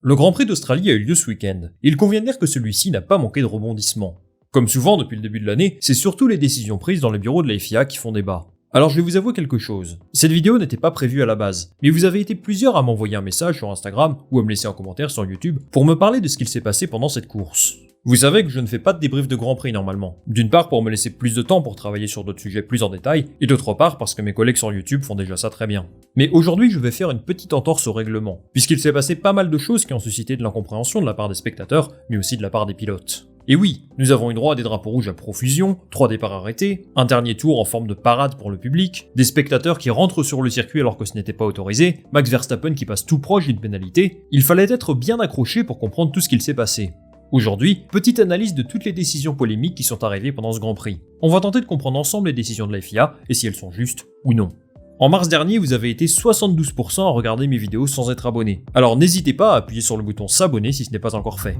Le Grand Prix d'Australie a eu lieu ce week-end. Il convient de dire que celui-ci n'a pas manqué de rebondissements. Comme souvent depuis le début de l'année, c'est surtout les décisions prises dans les bureaux de la FIA qui font débat. Alors je vais vous avouer quelque chose. Cette vidéo n'était pas prévue à la base, mais vous avez été plusieurs à m'envoyer un message sur Instagram ou à me laisser un commentaire sur YouTube pour me parler de ce qu'il s'est passé pendant cette course. Vous savez que je ne fais pas de débrief de Grand Prix normalement. D'une part pour me laisser plus de temps pour travailler sur d'autres sujets plus en détail, et d'autre part parce que mes collègues sur YouTube font déjà ça très bien. Mais aujourd'hui je vais faire une petite entorse au règlement, puisqu'il s'est passé pas mal de choses qui ont suscité de l'incompréhension de la part des spectateurs, mais aussi de la part des pilotes. Et oui, nous avons eu droit à des drapeaux rouges à profusion, 3 départs arrêtés, un dernier tour en forme de parade pour le public, des spectateurs qui rentrent sur le circuit alors que ce n'était pas autorisé, Max Verstappen qui passe tout proche d'une pénalité. Il fallait être bien accroché pour comprendre tout ce qu'il s'est passé. Aujourd'hui, petite analyse de toutes les décisions polémiques qui sont arrivées pendant ce Grand Prix. On va tenter de comprendre ensemble les décisions de la FIA et si elles sont justes ou non. En mars dernier, vous avez été 72% à regarder mes vidéos sans être abonné. Alors n'hésitez pas à appuyer sur le bouton s'abonner si ce n'est pas encore fait.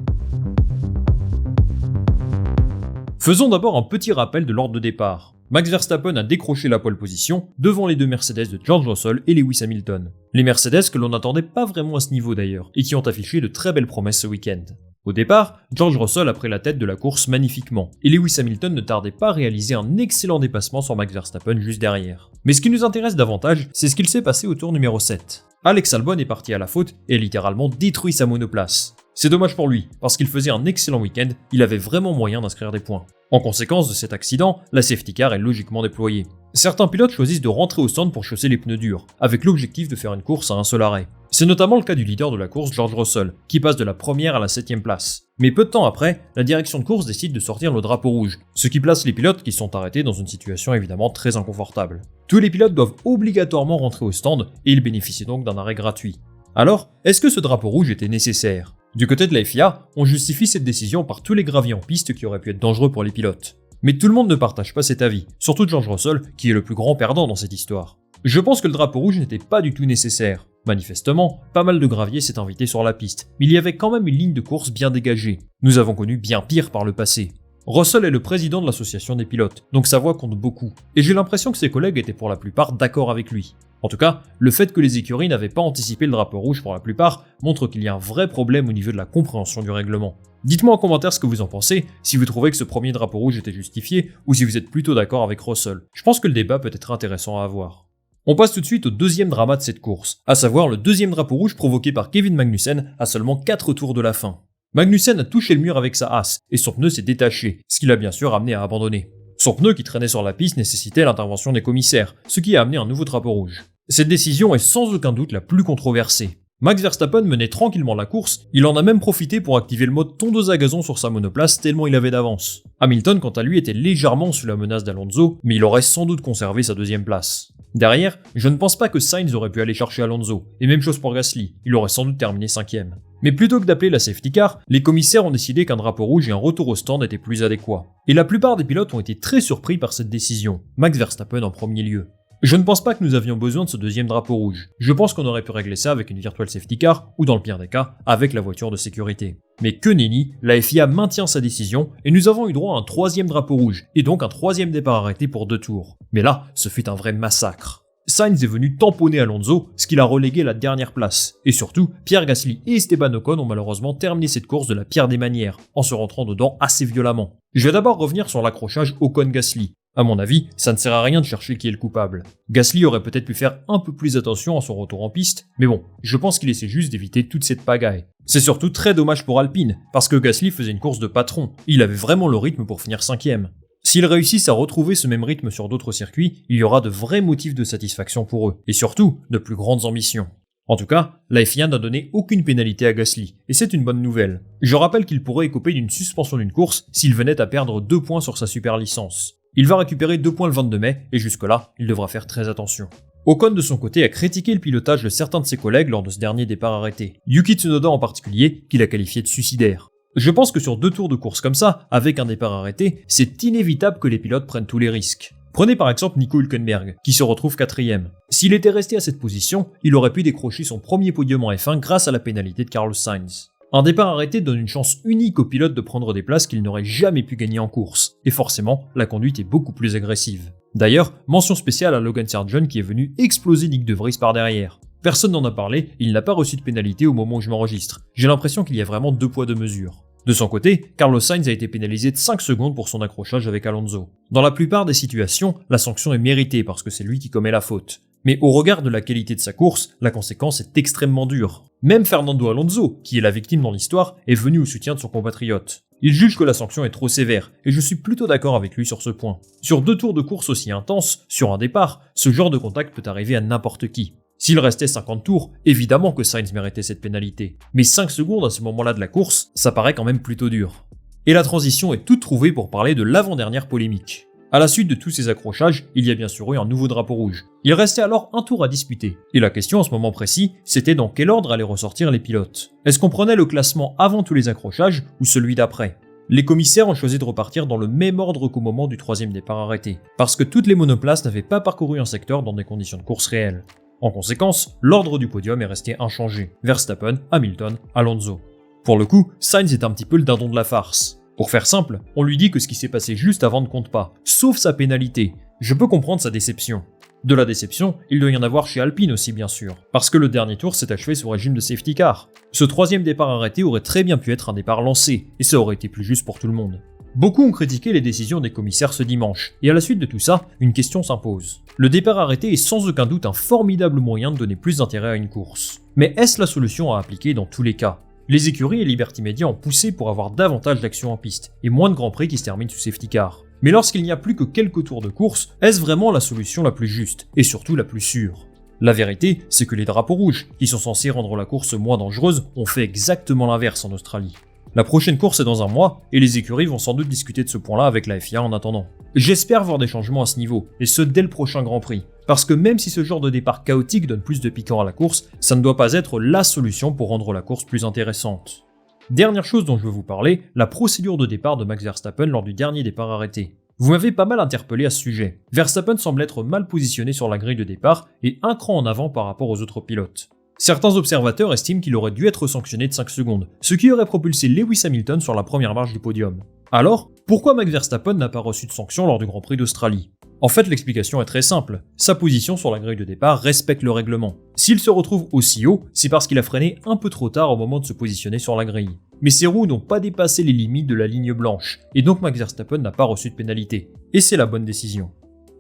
Faisons d'abord un petit rappel de l'ordre de départ. Max Verstappen a décroché la pole position devant les deux Mercedes de George Russell et Lewis Hamilton. Les Mercedes que l'on n'attendait pas vraiment à ce niveau d'ailleurs, et qui ont affiché de très belles promesses ce week-end. Au départ, George Russell a pris la tête de la course magnifiquement, et Lewis Hamilton ne tardait pas à réaliser un excellent dépassement sur Max Verstappen juste derrière. Mais ce qui nous intéresse davantage, c'est ce qu'il s'est passé au tour numéro 7. Alex Albon est parti à la faute et a littéralement détruit sa monoplace. C'est dommage pour lui, parce qu'il faisait un excellent week-end, il avait vraiment moyen d'inscrire des points. En conséquence de cet accident, la safety car est logiquement déployée. Certains pilotes choisissent de rentrer au stand pour chausser les pneus durs, avec l'objectif de faire une course à un seul arrêt. C'est notamment le cas du leader de la course, George Russell, qui passe de la première à la 7ème place. Mais peu de temps après, la direction de course décide de sortir le drapeau rouge, ce qui place les pilotes qui sont arrêtés dans une situation évidemment très inconfortable. Tous les pilotes doivent obligatoirement rentrer au stand et ils bénéficient donc d'un arrêt gratuit. Alors, est-ce que ce drapeau rouge était nécessaire ? Du côté de la FIA, on justifie cette décision par tous les graviers en piste qui auraient pu être dangereux pour les pilotes. Mais tout le monde ne partage pas cet avis, surtout George Russell, qui est le plus grand perdant dans cette histoire. Je pense que le drapeau rouge n'était pas du tout nécessaire. Manifestement, pas mal de gravier s'est invité sur la piste, mais il y avait quand même une ligne de course bien dégagée. Nous avons connu bien pire par le passé. Russell est le président de l'association des pilotes, donc sa voix compte beaucoup, et j'ai l'impression que ses collègues étaient pour la plupart d'accord avec lui. En tout cas, le fait que les écuries n'avaient pas anticipé le drapeau rouge pour la plupart montre qu'il y a un vrai problème au niveau de la compréhension du règlement. Dites-moi en commentaire ce que vous en pensez, si vous trouvez que ce premier drapeau rouge était justifié, ou si vous êtes plutôt d'accord avec Russell. Je pense que le débat peut être intéressant à avoir. On passe tout de suite au deuxième drama de cette course, à savoir le deuxième drapeau rouge provoqué par Kevin Magnussen à seulement 4 tours de la fin. Magnussen a touché le mur avec sa Haas, et son pneu s'est détaché, ce qui l'a bien sûr amené à abandonner. Son pneu qui traînait sur la piste nécessitait l'intervention des commissaires, ce qui a amené un nouveau drapeau rouge. Cette décision est sans aucun doute la plus controversée. Max Verstappen menait tranquillement la course, il en a même profité pour activer le mode tondeuse à gazon sur sa monoplace tellement il avait d'avance. Hamilton quant à lui était légèrement sous la menace d'Alonso, mais il aurait sans doute conservé sa deuxième place. Derrière, je ne pense pas que Sainz aurait pu aller chercher Alonso, et même chose pour Gasly, il aurait sans doute terminé 5ème. Mais plutôt que d'appeler la safety car, les commissaires ont décidé qu'un drapeau rouge et un retour au stand étaient plus adéquats. Et la plupart des pilotes ont été très surpris par cette décision, Max Verstappen en premier lieu. Je ne pense pas que nous avions besoin de ce deuxième drapeau rouge. Je pense qu'on aurait pu régler ça avec une virtual safety car, ou dans le pire des cas, avec la voiture de sécurité. Mais que nenni, la FIA maintient sa décision, et nous avons eu droit à un troisième drapeau rouge, et donc un troisième départ arrêté pour 2 tours. Mais là, ce fut un vrai massacre. Sainz est venu tamponner Alonso, ce qui l'a relégué à la dernière place. Et surtout, Pierre Gasly et Esteban Ocon ont malheureusement terminé cette course de la pire des manières, en se rentrant dedans assez violemment. Je vais d'abord revenir sur l'accrochage Ocon-Gasly. À mon avis, ça ne sert à rien de chercher qui est le coupable. Gasly aurait peut-être pu faire un peu plus attention à son retour en piste, mais bon, je pense qu'il essaie juste d'éviter toute cette pagaille. C'est surtout très dommage pour Alpine, parce que Gasly faisait une course de patron, il avait vraiment le rythme pour finir 5ème. S'ils réussissent à retrouver ce même rythme sur d'autres circuits, il y aura de vrais motifs de satisfaction pour eux, et surtout, de plus grandes ambitions. En tout cas, la FIA n'a donné aucune pénalité à Gasly, et c'est une bonne nouvelle. Je rappelle qu'il pourrait écoper d'une suspension d'une course s'il venait à perdre 2 points sur sa super licence. Il va récupérer 2 points le 22 mai, et jusque-là, il devra faire très attention. Ocon de son côté a critiqué le pilotage de certains de ses collègues lors de ce dernier départ arrêté. Yuki Tsunoda en particulier, qu'il a qualifié de suicidaire. Je pense que sur 2 tours de course comme ça, avec un départ arrêté, c'est inévitable que les pilotes prennent tous les risques. Prenez par exemple Nico Hülkenberg, qui se retrouve 4ème. S'il était resté à cette position, il aurait pu décrocher son premier podium en F1 grâce à la pénalité de Carlos Sainz. Un départ arrêté donne une chance unique aux pilotes de prendre des places qu'ils n'auraient jamais pu gagner en course, et forcément, la conduite est beaucoup plus agressive. D'ailleurs, mention spéciale à Logan Sargeant qui est venu exploser Nick De Vries par derrière. Personne n'en a parlé, il n'a pas reçu de pénalité au moment où je m'enregistre. J'ai l'impression qu'il y a vraiment 2 poids 2 mesures. De son côté, Carlos Sainz a été pénalisé de 5 secondes pour son accrochage avec Alonso. Dans la plupart des situations, la sanction est méritée parce que c'est lui qui commet la faute. Mais au regard de la qualité de sa course, la conséquence est extrêmement dure. Même Fernando Alonso, qui est la victime dans l'histoire, est venu au soutien de son compatriote. Il juge que la sanction est trop sévère, et je suis plutôt d'accord avec lui sur ce point. Sur 2 tours de course aussi intenses, sur un départ, ce genre de contact peut arriver à n'importe qui. S'il restait 50 tours, évidemment que Sainz méritait cette pénalité. Mais 5 secondes à ce moment-là de la course, ça paraît quand même plutôt dur. Et la transition est toute trouvée pour parler de l'avant-dernière polémique. À la suite de tous ces accrochages, il y a bien sûr eu un nouveau drapeau rouge. Il restait alors un tour à disputer. Et la question à ce moment précis, c'était dans quel ordre allaient ressortir les pilotes. Est-ce qu'on prenait le classement avant tous les accrochages ou celui d'après ? Les commissaires ont choisi de repartir dans le même ordre qu'au moment du 3e départ arrêté, parce que toutes les monoplaces n'avaient pas parcouru un secteur dans des conditions de course réelles. En conséquence, l'ordre du podium est resté inchangé. Verstappen, Hamilton, Alonso. Pour le coup, Sainz est un petit peu le dindon de la farce. Pour faire simple, on lui dit que ce qui s'est passé juste avant ne compte pas, sauf sa pénalité. Je peux comprendre sa déception. De la déception, il doit y en avoir chez Alpine aussi bien sûr, parce que le dernier tour s'est achevé sous régime de safety car. Ce 3e départ arrêté aurait très bien pu être un départ lancé, et ça aurait été plus juste pour tout le monde. Beaucoup ont critiqué les décisions des commissaires ce dimanche, et à la suite de tout ça, une question s'impose. Le départ arrêté est sans aucun doute un formidable moyen de donner plus d'intérêt à une course. Mais est-ce la solution à appliquer dans tous les cas ? Les écuries et Liberty Media ont poussé pour avoir davantage d'actions en piste, et moins de grands prix qui se terminent sous safety car. Mais lorsqu'il n'y a plus que quelques tours de course, est-ce vraiment la solution la plus juste, et surtout la plus sûre ? La vérité, c'est que les drapeaux rouges, qui sont censés rendre la course moins dangereuse, ont fait exactement l'inverse en Australie. La prochaine course est dans un mois, et les écuries vont sans doute discuter de ce point-là avec la FIA en attendant. J'espère voir des changements à ce niveau, et ce dès le prochain Grand Prix. Parce que même si ce genre de départ chaotique donne plus de piquant à la course, ça ne doit pas être la solution pour rendre la course plus intéressante. Dernière chose dont je veux vous parler, la procédure de départ de Max Verstappen lors du dernier départ arrêté. Vous m'avez pas mal interpellé à ce sujet. Verstappen semble être mal positionné sur la grille de départ et un cran en avant par rapport aux autres pilotes. Certains observateurs estiment qu'il aurait dû être sanctionné de 5 secondes, ce qui aurait propulsé Lewis Hamilton sur la première marche du podium. Alors, pourquoi Max Verstappen n'a pas reçu de sanction lors du Grand Prix d'Australie ? En fait, l'explication est très simple. Sa position sur la grille de départ respecte le règlement. S'il se retrouve aussi haut, c'est parce qu'il a freiné un peu trop tard au moment de se positionner sur la grille. Mais ses roues n'ont pas dépassé les limites de la ligne blanche, et donc Max Verstappen n'a pas reçu de pénalité. Et c'est la bonne décision.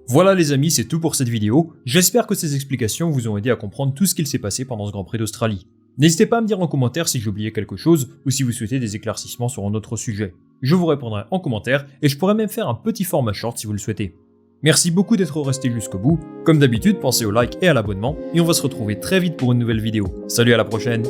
Voilà les amis, c'est tout pour cette vidéo. J'espère que ces explications vous ont aidé à comprendre tout ce qu'il s'est passé pendant ce Grand Prix d'Australie. N'hésitez pas à me dire en commentaire si j'ai oublié quelque chose ou si vous souhaitez des éclaircissements sur un autre sujet. Je vous répondrai en commentaire et je pourrais même faire un petit format short si vous le souhaitez. Merci beaucoup d'être resté jusqu'au bout. Comme d'habitude, pensez au like et à l'abonnement et on va se retrouver très vite pour une nouvelle vidéo. Salut, à la prochaine!